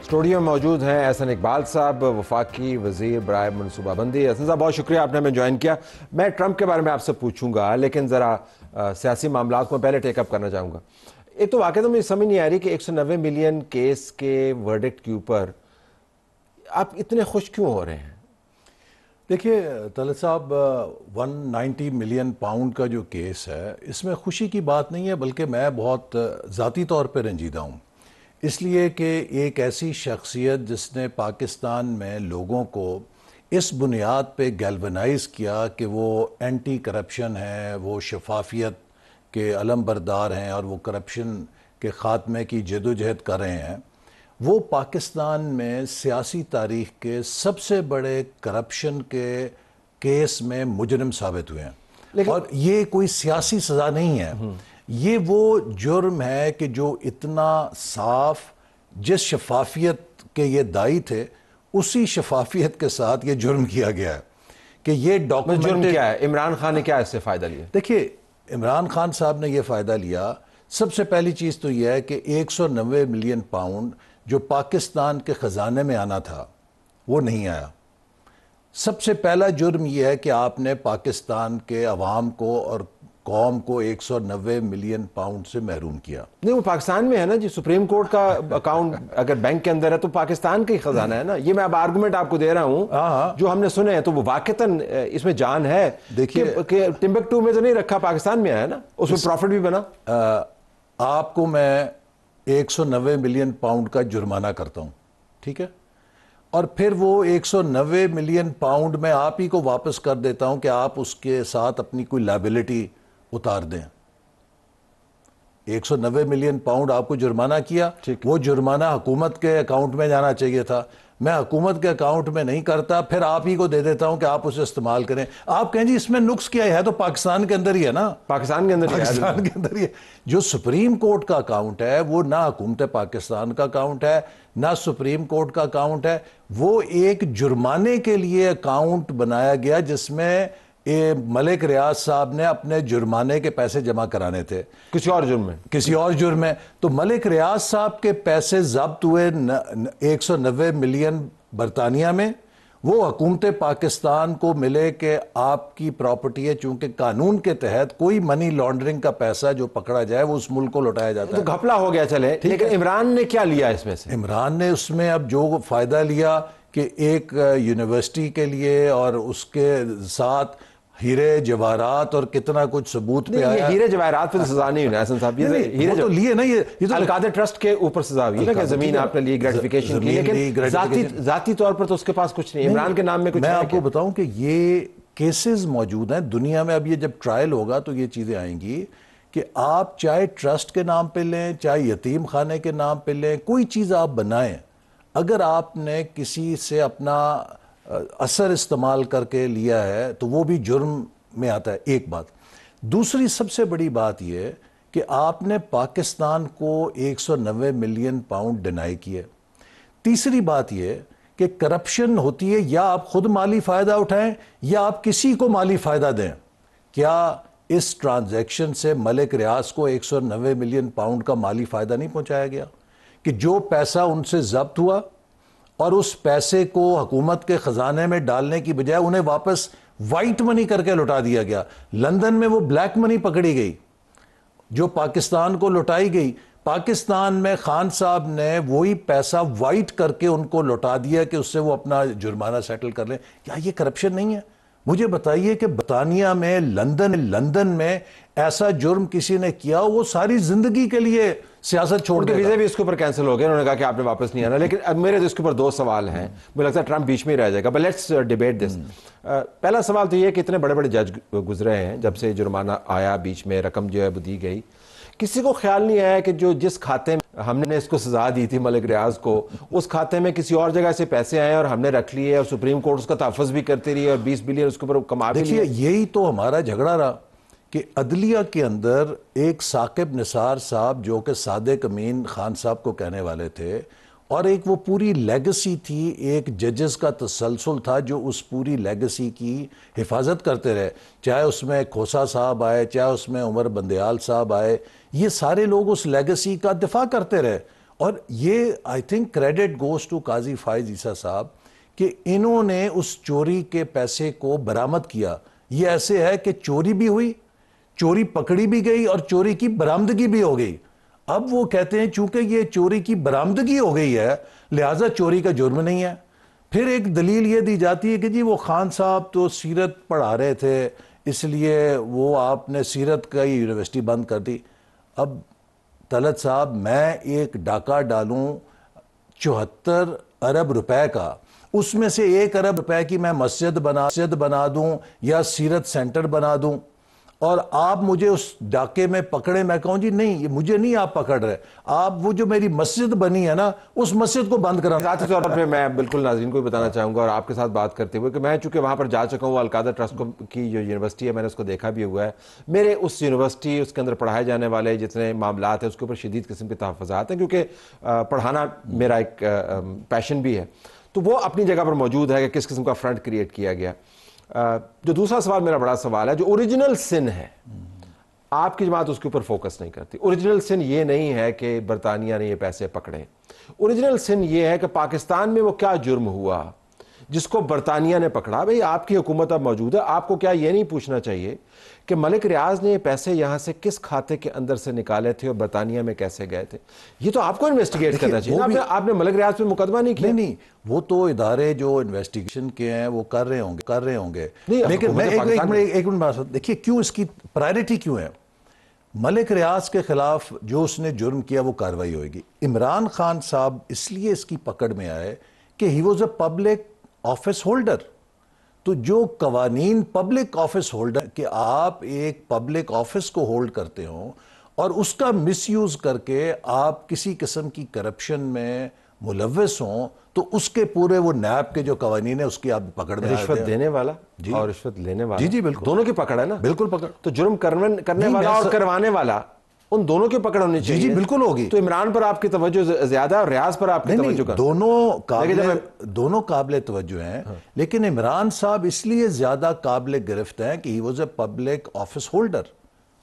Studio میں موجود ہیں احسن اقبال صاحب، وفاقی وزیر برائے منصوبہ بندی۔ احسن صاحب بہت شکریہ، آپ نے ہمیں جوائن کیا۔ میں ٹرمپ کے بارے میں آپ سے پوچھوں گا، لیکن ذرا سیاسی معاملات کو پہلے ٹیک اپ کرنا چاہوں گا۔ ایک تو واقعہ تو مجھے سمجھ نہیں آ رہی کہ 190 ملین کیس کے ورڈکٹ کے اوپر آپ اتنے خوش کیوں ہو رہے ہیں؟ دیکھیے طلعت صاحب، 190 ملین پاؤنڈ کا جو کیس ہے اس میں خوشی کی بات نہیں ہے، بلکہ میں بہت ذاتی طور پہ رنجیدہ ہوں، اس لیے کہ ایک ایسی شخصیت جس نے پاکستان میں لوگوں کو اس بنیاد پہ گیلونائز کیا کہ وہ اینٹی کرپشن ہے، وہ شفافیت کے علم بردار ہیں اور وہ کرپشن کے خاتمے کی جدوجہد کر رہے ہیں، وہ پاکستان میں سیاسی تاریخ کے سب سے بڑے کرپشن کے کیس میں مجرم ثابت ہوئے ہیں۔ اور یہ کوئی سیاسی سزا نہیں ہے، یہ وہ جرم ہے کہ جو اتنا صاف، جس شفافیت کے یہ دائی تھے اسی شفافیت کے ساتھ یہ جرم کیا گیا ہے کہ یہ ڈاکومنٹ۔ جرم کیا ہے؟ عمران خان نے کیا اس سے فائدہ لیا؟ دیکھیے، عمران خان صاحب نے یہ فائدہ لیا، سب سے پہلی چیز تو یہ ہے کہ 190 ملین پاؤنڈ جو پاکستان کے خزانے میں آنا تھا وہ نہیں آیا۔ سب سے پہلا جرم یہ ہے کہ آپ نے پاکستان کے عوام کو اور قوم کو 190 ملین پاؤنڈ سے محروم کیا۔ نہیں، وہ پاکستان میں ہے نا جی، سپریم کورٹ کا اکاؤنٹ اگر بینک کے اندر ہے تو پاکستان کا ہی خزانہ ہے نا۔ یہ میں اب آرگومنٹ آپ کو دے رہا ہوں جو ہم نے سنے ہیں، تو وہ واقعتاً اس میں جان ہے کہ ٹمبکٹو میں تو نہیں رکھا، پاکستان میں آیا نا، اس میں پروفٹ بھی بنا۔ آپ کو میں 190 ملین پاؤنڈ کا جرمانہ کرتا ہوں، ٹھیک ہے، اور پھر وہ 190 ملین پاؤنڈ میں آپ ہی کو واپس کر دیتا ہوں کہ آپ اس کے ساتھ اپنی کوئی لائبلٹی اتار دیں۔ 190 ملین پاؤنڈ آپ کو جرمانہ کیا، وہ جرمانہ حکومت کے اکاؤنٹ میں جانا چاہیے تھا، میں حکومت کے اکاؤنٹ میں نہیں کرتا، پھر آپ ہی کو دے دیتا ہوں کہ آپ اسے استعمال کریں۔ آپ کہیں جی اس میں نقص کیا ہے؟ تو پاکستان کے اندر ہی ہے نا، پاکستان کے اندر ہی ہے۔ جو سپریم کورٹ کا اکاؤنٹ ہے وہ نہ حکومت پاکستان کا اکاؤنٹ ہے نہ سپریم کورٹ کا اکاؤنٹ ہے، وہ ایک جرمانے کے لیے اکاؤنٹ بنایا گیا جس میں ملک ریاض صاحب نے اپنے جرمانے کے پیسے جمع کرانے تھے کسی اور جرم میں۔ تو ملک ریاض صاحب کے پیسے ضبط ہوئے 190 ملین برطانیہ میں، وہ حکومت پاکستان کو ملے کہ آپ کی پراپرٹی ہے، چونکہ قانون کے تحت کوئی منی لانڈرنگ کا پیسہ جو پکڑا جائے وہ اس ملک کو لوٹایا جاتا ہے۔ تو گھپلا ہو گیا چلے، لیکن عمران نے کیا لیا اس میں سے؟ عمران نے اس میں اب جو فائدہ لیا کہ ایک یونیورسٹی کے لیے اور اس کے ساتھ ہیرے جواہرات اور کتنا کچھ ثبوت پہ آیا۔ ہیرے جواہرات پہ تو سزا نہیں ہوئی احسن صاحب، یہ تو لیے نا، یہ تو القادر ٹرسٹ کے اوپر سزا ہوئی ہے کہ زمین آپ نے لی، گریٹیفیکیشن کی، لیکن ذاتی طور پر تو اس کے پاس کچھ نہیں، عمران کے نام میں کچھ ہے۔ میں آپ کو بتاؤں کہ یہ کیسز موجود ہیں دنیا میں، اب یہ جب ٹرائل ہوگا تو یہ چیزیں آئیں گی کہ آپ چاہے ٹرسٹ کے نام پہ لیں، چاہے یتیم خانے کے نام پہ لیں، کوئی چیز آپ بنائیں، اگر آپ نے کسی سے اپنا اثر استعمال کر کے لیا ہے تو وہ بھی جرم میں آتا ہے، ایک بات۔ دوسری سب سے بڑی بات یہ کہ آپ نے پاکستان کو 190 ملین پاؤنڈ ڈینائی کیے۔ تیسری بات یہ کہ کرپشن ہوتی ہے یا آپ خود مالی فائدہ اٹھائیں یا آپ کسی کو مالی فائدہ دیں۔ کیا اس ٹرانزیکشن سے ملک ریاض کو 190 ملین پاؤنڈ کا مالی فائدہ نہیں پہنچایا گیا کہ جو پیسہ ان سے ضبط ہوا اور اس پیسے کو حکومت کے خزانے میں ڈالنے کی بجائے انہیں واپس وائٹ منی کر کے لوٹا دیا گیا؟ لندن میں وہ بلیک منی پکڑی گئی جو پاکستان کو لوٹائی گئی، پاکستان میں خان صاحب نے وہی پیسہ وائٹ کر کے ان کو لوٹا دیا کہ اس سے وہ اپنا جرمانہ سیٹل کر لیں۔ کیا یہ کرپشن نہیں ہے؟ مجھے بتائیے کہ برطانیہ میں، لندن میں ایسا جرم کسی نے کیا، وہ ساری زندگی کے لیے سیاست چھوڑ دے گا۔ ویزے بھی اس کے اوپر کینسل ہو گئے، انہوں نے کہا کہ آپ نے واپس نہیں آنا۔ لیکن اب میرے اس کے اوپر دو سوال ہیں، مجھے لگتا ہے ٹرمپ بیچ میں ہی رہ جائے گا، بٹ لیٹس ڈیبیٹ دس۔ پہلا سوال تو یہ ہے کہ اتنے بڑے بڑے جج گزرے ہیں جب سے جرمانہ آیا، بیچ میں رقم جو ہے وہ دی گئی، کسی کو خیال نہیں آیا کہ جو جس کھاتے میں ہم نے اس کو سزا دی تھی ملک ریاض کو، اس کھاتے میں کسی اور جگہ سے پیسے آئے اور ہم نے رکھ لیے اور سپریم کورٹ اس کا تحفظ بھی کرتی رہی اور 20 بلین اس کے اوپر کما بھی لیا۔ دیکھیے یہی تو ہمارا جھگڑا رہا کہ عدلیہ کے اندر ایک ثاقب نثار صاحب جو کہ صادق امین خان صاحب کو کہنے والے تھے، اور ایک وہ پوری لیگسی تھی، ایک ججز کا تسلسل تھا جو اس پوری لیگسی کی حفاظت کرتے رہے، چاہے اس میں کھوسا صاحب آئے، چاہے اس میں عمر بندیال صاحب آئے، یہ سارے لوگ اس لیگسی کا دفاع کرتے رہے اور یہ I think credit goes to Qazi Faez عیسیٰ صاحب کہ انہوں نے اس چوری کے پیسے کو برآمد کیا. یہ ایسے ہے کہ چوری بھی ہوئی, چوری پکڑی بھی گئی اور چوری کی برآمدگی بھی ہو گئی. اب وہ کہتے ہیں چونکہ یہ چوری کی برآمدگی ہو گئی ہے لہٰذا چوری کا جرم نہیں ہے. پھر ایک دلیل یہ دی جاتی ہے کہ جی وہ خان صاحب تو سیرت پڑھا رہے تھے اس لیے وہ آپ نے سیرت کا یونیورسٹی بند کر دی. اب طلعت صاحب میں ایک ڈاکہ ڈالوں 74 ارب روپے کا, اس میں سے 1 ارب روپے کی میں مسجد بنا دوں یا سیرت سینٹر بنا دوں, اور آپ مجھے اس ڈاکے میں پکڑے, میں کہوں جی نہیں مجھے نہیں آپ پکڑ رہے, آپ وہ جو میری مسجد بنی ہے نا اس مسجد کو بند کرا. ذاتی طور پر میں بالکل ناظرین کو بھی بتانا چاہوں گا اور آپ کے ساتھ بات کرتے ہوئے کہ میں چونکہ وہاں پر جا چکا ہوں, القادر ٹرسٹ کی جو یونیورسٹی ہے میں نے اس کو دیکھا بھی ہوا ہے. میرے اس یونیورسٹی اس کے اندر پڑھائے جانے والے جتنے معاملات ہیں اس کے اوپر شدید قسم کے تحفظات ہیں کیونکہ پڑھانا میرا ایک پیشن بھی ہے, تو وہ اپنی جگہ پر موجود ہے کہ کس قسم کا فرنٹ کریٹ کیا گیا. جو دوسرا سوال میرا بڑا سوال ہے, جو اوریجنل سن ہے آپ کی جماعت اس کے اوپر فوکس نہیں کرتی. اوریجنل سن یہ نہیں ہے کہ برطانیہ نے یہ پیسے پکڑے, اوریجنل سن یہ ہے کہ پاکستان میں وہ کیا جرم ہوا جس کو برطانیہ نے پکڑا. بھئی آپ کی حکومت اب موجود ہے, آپ کو کیا یہ نہیں پوچھنا چاہیے کہ ملک ریاض نے یہ پیسے یہاں سے کس کھاتے کے اندر سے نکالے تھے اور برطانیہ میں کیسے گئے تھے؟ یہ تو آپ کو انویسٹیگیٹ کرنا چاہیے. آپ نے ملک ریاض پہ مقدمہ نہیں کیا. نہیں وہ تو ادارے جو انویسٹیگیشن کے ہیں وہ کر رہے ہوں گے. لیکن میں ایک منٹ بات دیکھیے کیوں اس کی پرائرٹی کیوں ہے. ملک ریاض کے خلاف جو اس نے جرم کیا وہ کارروائی ہوئے گی. عمران خان صاحب اس لیے اس کی پکڑ میں آئے کہ he was a public office holder. تو جو قوانین پبلک آفس ہولڈر کہ آپ ایک پبلک آفس کو ہولڈ کرتے ہوں اور اس کا مس یوز کر کے آپ کسی قسم کی کرپشن میں ملوث ہوں تو اس کے پورے وہ نیب کے جو قوانین ہیں اس کی آپ پکڑ میں رشوت دینے والا اور رشوت لینے والا جی بالکل دونوں کی پکڑ ہے نا. بالکل پکڑ. تو جرم کرنے والا اور کروانے والا ان دونوں کی پکڑ ہونی چاہیے. جی بالکل ہوگی. تو عمران پر آپ کی توجہ زیادہ ہے اور ریاض پر آپ کی توجہ کم. دونوں قابل توجہ ہیں, لیکن عمران صاحب اس لیے زیادہ قابل گرفت ہیں کہ he was a public office holder,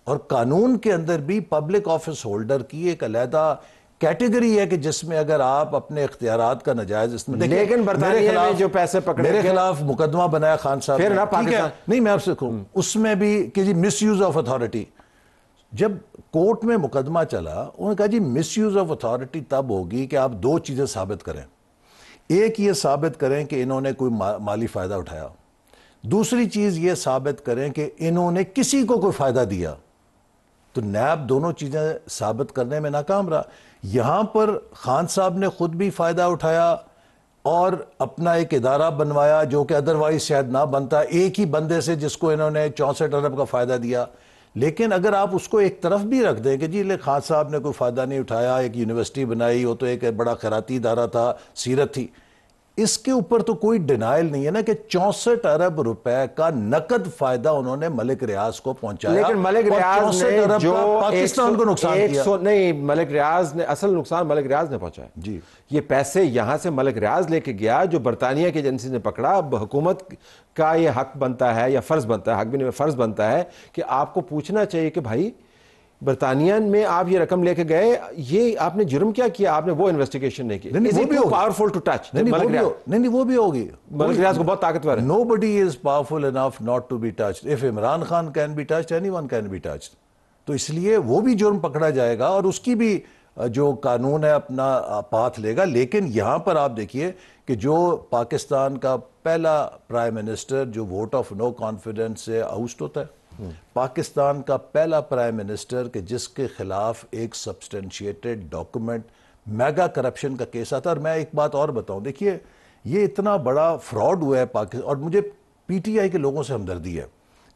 اور قانون کے اندر بھی پبلک آفس ہولڈر کی ایک علیحدہ کیٹیگری ہے کہ جس میں اگر آپ اپنے اختیارات کا نجائز استعمال. لیکن برطانیہ نے جو پیسے پکڑے میرے خلاف مقدمہ بنایا خان صاحب پھر نا پاکستان نہیں میں آپ سے کہوں اس میں بھی کہ جی مس یوز آف اتھارٹی. جب کورٹ میں مقدمہ چلا انہوں نے کہا جی مس یوز آف اتھارٹی تب ہوگی کہ آپ 2 چیزیں ثابت کریں. ایک یہ ثابت کریں کہ انہوں نے کوئی مالی فائدہ اٹھایا, دوسری چیز یہ ثابت کریں کہ انہوں نے کسی کو کوئی فائدہ دیا. تو نیب دونوں چیزیں ثابت کرنے میں ناکام رہا. یہاں پر خان صاحب نے خود بھی فائدہ اٹھایا اور اپنا ایک ادارہ بنوایا جو کہ ادروائز شاید نہ بنتا, ایک ہی بندے سے جس کو انہوں نے 64 ارب کا فائدہ دیا. لیکن اگر آپ اس کو ایک طرف بھی رکھ دیں کہ جی خان صاحب نے کوئی فائدہ نہیں اٹھایا, ایک یونیورسٹی بنائی, وہ تو ایک بڑا خیراتی ادارہ تھا, سیرت تھی, اس کے اوپر تو کوئی ڈینائل نہیں ہے نا کہ 64 ارب روپے کا نقد فائدہ انہوں نے ملک ریاض کو پہنچایا. لیکن ملک ریاض نے جو پاکستان کو نقصان کیا نہیں, ملک ریاض نے اصل نقصان ملک ریاض نے پہنچایا. جی یہ پیسے یہاں سے ملک ریاض لے کے گیا جو برطانیہ کی ایجنسی نے پکڑا. اب حکومت کا یہ حق بنتا ہے یا فرض بنتا ہے, حق بھی نہیں فرض بنتا ہے کہ آپ کو پوچھنا چاہیے کہ بھائی برطانیہ میں آپ یہ رقم لے کے گئے, یہ آپ نے جرم کیا کیا, آپ نے وہ انویسٹیگیشن نہیں کی. Powerful to touch. نہیں وہ بھی ہوگی. ملک ریاض کو بہت طاقتور ہے. Nobody is powerful enough not to be touched. If Imran Khan can be touched, anyone can be touched. تو اس لیے وہ بھی جرم پکڑا جائے گا اور اس کی بھی جو قانون ہے اپنا پاتھ لے گا. لیکن یہاں پر آپ دیکھیے کہ جو پاکستان کا پہلا پرائم منسٹر جو ووٹ آف نو کانفیڈنس سے آؤسٹ ہوتا ہے, پاکستان کا پہلا پرائم منسٹر کہ جس کے خلاف ایک سبسٹینشیٹڈ ڈاکومنٹ میگا کرپشن کا کیس آتا. اور میں ایک بات اور بتاؤں, دیکھیے یہ اتنا بڑا فراڈ ہوا ہے پاکستان, اور مجھے پی ٹی آئی کے لوگوں سے ہمدردی ہے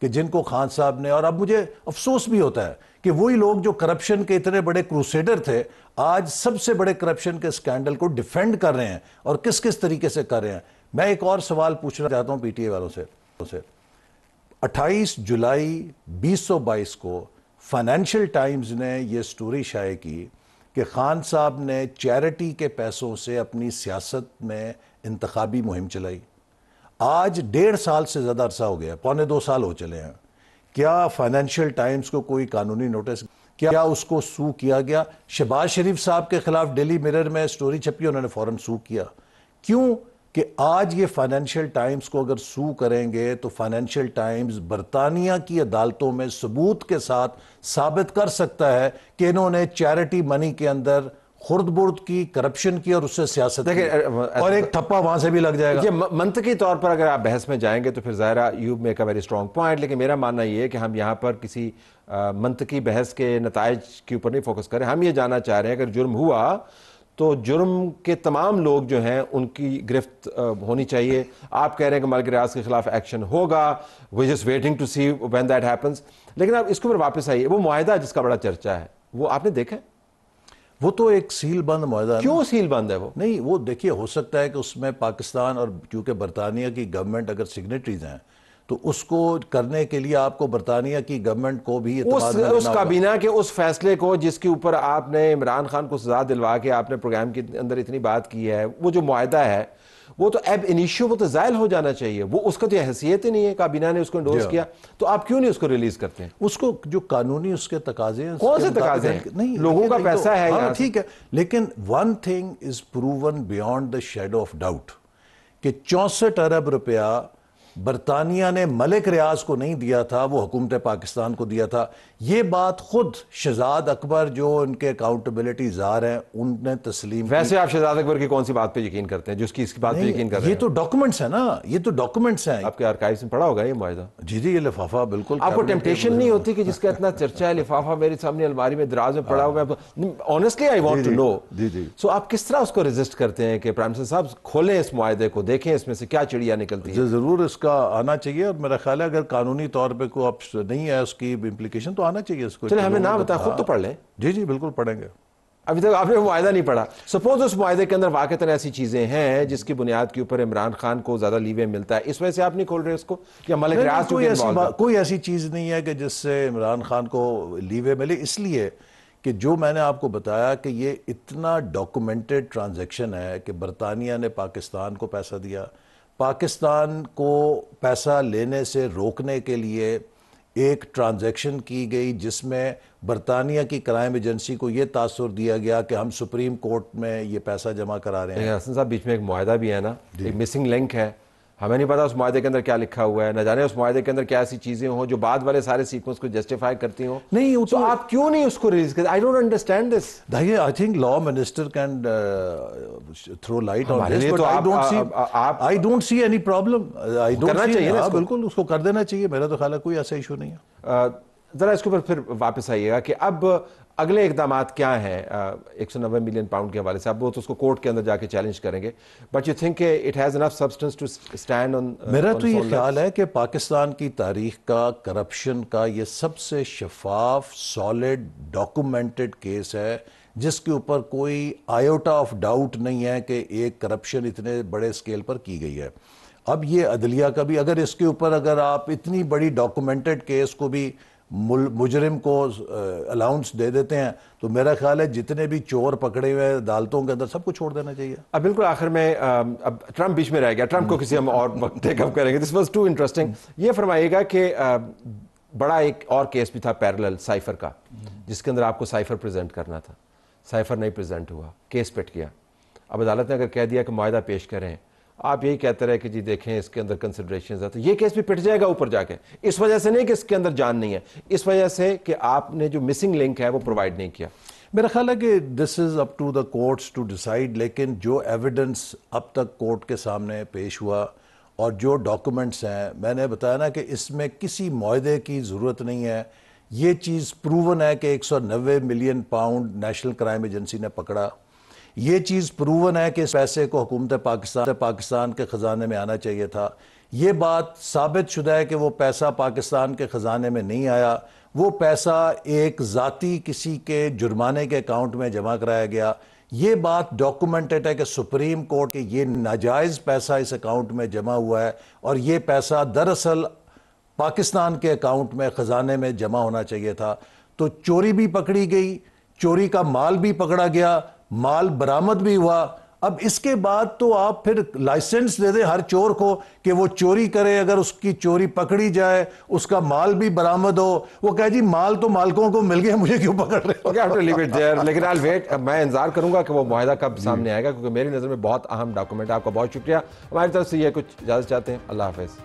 کہ جن کو خان صاحب نے, اور اب مجھے افسوس بھی ہوتا ہے کہ وہی لوگ جو کرپشن کے اتنے بڑے کروسیڈر تھے آج سب سے بڑے کرپشن کے سکینڈل کو ڈیفینڈ کر رہے ہیں اور کس کس طریقے سے کر رہے ہیں. میں ایک اور سوال پوچھنا چاہتا ہوں پی ٹی آئی والوں سے. 28 جولائی 2022 کو فائنینشیل ٹائمز نے یہ سٹوری شائع کی کہ خان صاحب نے چیریٹی کے پیسوں سے اپنی سیاست میں انتخابی مہم چلائی. آج 1.5 سال سے زیادہ عرصہ ہو گیا, 1.25 سال ہو چلے ہیں. کیا فائنینشیل ٹائمز کو کوئی قانونی نوٹس, کیا اس کو سو کیا گیا؟ شہباز شریف صاحب کے خلاف ڈیلی مرر میں سٹوری چھپی، انہوں نے فوراً سو کیا. کیوں کہ آج یہ فائنینشیل ٹائمز کو اگر سو کریں گے تو فائنینشیل ٹائمز برطانیہ کی عدالتوں میں ثبوت کے ساتھ ثابت کر سکتا ہے کہ انہوں نے چیریٹی منی کے اندر خرد برد کی، کرپشن کی اور اس سے سیاست کی، اور ایک تھپا وہاں سے بھی لگ جائے گا. یہ منطقی طور پر اگر آپ بحث میں جائیں گے تو پھر ظاہرہ you make a very strong point, لیکن میرا ماننا یہ ہے کہ ہم یہاں پر کسی منطقی بحث کے نتائج کے اوپر نہیں فوکس کریں. ہم یہ جاننا چاہ رہے ہیں اگر جرم ہوا تو جرم کے تمام لوگ جو ہیں ان کی گرفت ہونی چاہیے. آپ کہہ رہے ہیں کہ ملک ریاض کے خلاف ایکشن ہوگا، we just waiting to see when that happens. لیکن آپ اس کے اوپر واپس آئیے، وہ معاہدہ جس کا بڑا چرچا ہے وہ آپ نے دیکھا؟ وہ تو ایک سیل بند معاہدہ ہے. کیوں سیل بند ہے وہ؟ نہیں، وہ دیکھیے ہو سکتا ہے کہ اس میں پاکستان اور کیونکہ برطانیہ کی گورنمنٹ اگر سگنیٹریز ہیں تو اس کو کرنے کے لیے آپ کو برطانیہ کی گورنمنٹ کو بھی اس کابینہ کے اس فیصلے کو جس کے اوپر آپ نے عمران خان کو سزا دلوا کے آپ نے پروگرام کے اندر اتنی بات کی ہے، وہ جو معاہدہ ہے وہ تو ایب انیشیو وہ تو زائل ہو جانا چاہیے. وہ اس کا تو حیثیت ہی نہیں ہے، کابینہ نے اس کو انڈورس کیا، تو آپ کیوں نہیں اس کو ریلیز کرتے ہیں؟ اس کو جو قانونی اس کے تقاضے ہیں، کون سے تقاضے ہیں؟ نہیں، لوگوں کا پیسہ ہے یہاں. ٹھیک ہے، لیکن one thing is proven beyond the shadow of doubt کہ 64 ارب روپیہ برطانیہ نے ملک ریاض کو نہیں دیا تھا، وہ حکومت پاکستان کو دیا تھا. یہ بات خود شہزاد اکبر جو ان کے اکاؤنٹیبلٹی زار ہیں ان نے تسلیم کی. ویسے آپ شہزاد اکبر کی کون سی بات پہ یقین کرتے ہیں جو اس کی بات پہ یقین کر رہے ہیں؟ یہ تو ڈاکومنٹس ہیں نا، یہ تو ڈاکومنٹس ہیں. آپ کے آرکائیوز میں پڑا ہوگا یہ معاہدہ؟ جی یہ لفافہ بالکل. آپ کو ٹیمپٹیشن نہیں ہوتی کہ جس کا اتنا چرچا ہے لفافہ میرے سامنے الماری میں دراز میں پڑا ہوا ہے؟ Honestly I want to know. سو آپ کس طرح اس کو ریزسٹ کرتے ہیں کہ پرائم منسٹر صاحب کھولیں اس معاہدے کو، دیکھیں اس میں سے کیا چڑیا نکلتی ہے؟ ضرور اس کا آنا چاہیے، اور میرا خیال ہے اگر قانونی طور پہ کوئی آپ نہیں ہے اس کی امپلیکیشن تو آنا چاہیے اس کو. چلے ہمیں نہ بتائیں، خود تو پڑھ لیں. جی بالکل پڑھیں گے. ابھی تک آپ نے معاہدہ نہیں پڑھا. سپوز اس معاہدے کے اندر واقعتاً ایسی چیزیں ہیں جس کی بنیاد کے اوپر عمران خان کو زیادہ لیوے ملتا ہے، اس وجہ سے آپ نہیں کھول رہے اس کو؟ یا ملک ریاض کوئی ایسی چیز نہیں ہے کہ جس سے عمران خان کو لیوے ملے، اس لیے کہ جو میں نے آپ کو بتایا کہ یہ اتنا ڈاکومنٹڈ ٹرانزیکشن ہے کہ برطانیہ نے پاکستان کو پیسہ دیا، پاکستان کو پیسہ لینے سے روکنے کے لیے ایک ٹرانزیکشن کی گئی جس میں برطانیہ کی کرائم ایجنسی کو یہ تاثر دیا گیا کہ ہم سپریم کورٹ میں یہ پیسہ جمع کرا رہے ہیں. حسن صاحب بیچ میں ایک معاہدہ بھی ہے نا، ایک مسنگ لنک ہے، ہمیں نہیں پتا اس معاہدے کے اندر کیا لکھا ہوا ہے، نہ جانے اس معاہدے کے اندر کیا ایسی چیزیں ہوں جو بعد والے سارے سیکوینس کو جسٹیفائی کرتی ہوں. نہیں تو آپ کیوں نہیں اس کو ریلیز کرتے؟ I don't understand this. I think law minister can through light on this, but I don't see any problem. کرنا چاہیے نا، بالکل اس کو کر دینا چاہیے. میرا تو خیال ہے کوئی ایسا ایشو نہیں ہے. ذرا اس کے اوپر پھر واپس آئیے گا کہ اب اگلے اقدامات کیا ہیں 190 ملین پاؤنڈ کے حوالے سے؟ اب وہ تو اس کو کورٹ کے اندر جا کے چیلنج کریں گے، but you think it has enough substance to stand on? میرا تو یہ خیال ہے کہ پاکستان کی تاریخ کا کرپشن کا یہ سب سے شفاف، سالڈ، ڈاکومنٹڈ کیس ہے جس کے اوپر کوئی آئیوٹا آف ڈاؤٹ نہیں ہے کہ ایک کرپشن اتنے بڑے سکیل پر کی گئی ہے. اب یہ عدلیہ کا بھی اگر اس کے اوپر اگر آپ اتنی بڑی ڈاکومنٹڈ کیس کو بھی مجرم کو الاؤنس دے دیتے ہیں تو میرا خیال ہے جتنے بھی چور پکڑے ہوئے عدالتوں کے اندر سب کو چھوڑ دینا چاہیے. اب بالکل آخر میں اب ٹرمپ بیچ میں رہ گیا، ٹرمپ کو کسی ہم اور وقت ٹیک اپ کریں گے. This was too interesting. یہ فرمائیے گا کہ بڑا ایک اور کیس بھی تھا پیرلل سائفر کا، جس کے اندر آپ کو سائفر پریزنٹ کرنا تھا، سائفر نہیں پریزنٹ ہوا، کیس پٹ گیا. اب عدالت نے اگر کہہ دیا کہ معاہدہ پیش کریں، آپ یہی کہتے رہے کہ جی دیکھیں اس کے اندر کنسیڈریشنز ہے، تو یہ کیس بھی پٹ جائے گا اوپر جا کے. اس وجہ سے نہیں کہ اس کے اندر جان نہیں ہے، اس وجہ سے کہ آپ نے جو مسنگ لنک ہے وہ پرووائڈ نہیں کیا. میرا خیال ہے کہ this is up to the courts to decide, لیکن جو ایویڈنس اب تک کورٹ کے سامنے پیش ہوا اور جو ڈاکومنٹس ہیں، میں نے بتایا نا کہ اس میں کسی معاہدے کی ضرورت نہیں ہے. یہ چیز پروون ہے کہ 190 million pound national crime agency نے پکڑا. یہ چیز پروون ہے کہ اس پیسے کو حکومت پاکستان کے خزانے میں آنا چاہیے تھا. یہ بات ثابت شدہ ہے کہ وہ پیسہ پاکستان کے خزانے میں نہیں آیا، وہ پیسہ ایک ذاتی کسی کے جرمانے کے اکاؤنٹ میں جمع کرایا گیا. یہ بات ڈاکومنٹڈ ہے کہ سپریم کورٹ کے یہ ناجائز پیسہ اس اکاؤنٹ میں جمع ہوا ہے اور یہ پیسہ دراصل پاکستان کے اکاؤنٹ میں خزانے میں جمع ہونا چاہیے تھا. تو چوری بھی پکڑی گئی، چوری کا مال بھی پکڑا گیا، مال برآمد بھی ہوا. اب اس کے بعد تو آپ پھر لائسنس دے دیں ہر چور کو کہ وہ چوری کرے, اگر اس کی چوری پکڑی جائے, اس کا مال بھی برآمد ہو, وہ کہے جی مال تو مالکوں کو مل گیا, مجھے کیوں پکڑ رہے ہو. لیکن میں انتظار کروں گا کہ وہ معاہدہ کب سامنے آئے گا, کیونکہ میری نظر میں بہت اہم ڈاکومنٹ ہے. آپ کا بہت شکریہ. ہماری طرف سے یہ کچھ اجازت چاہتے ہیں. اللہ حافظ.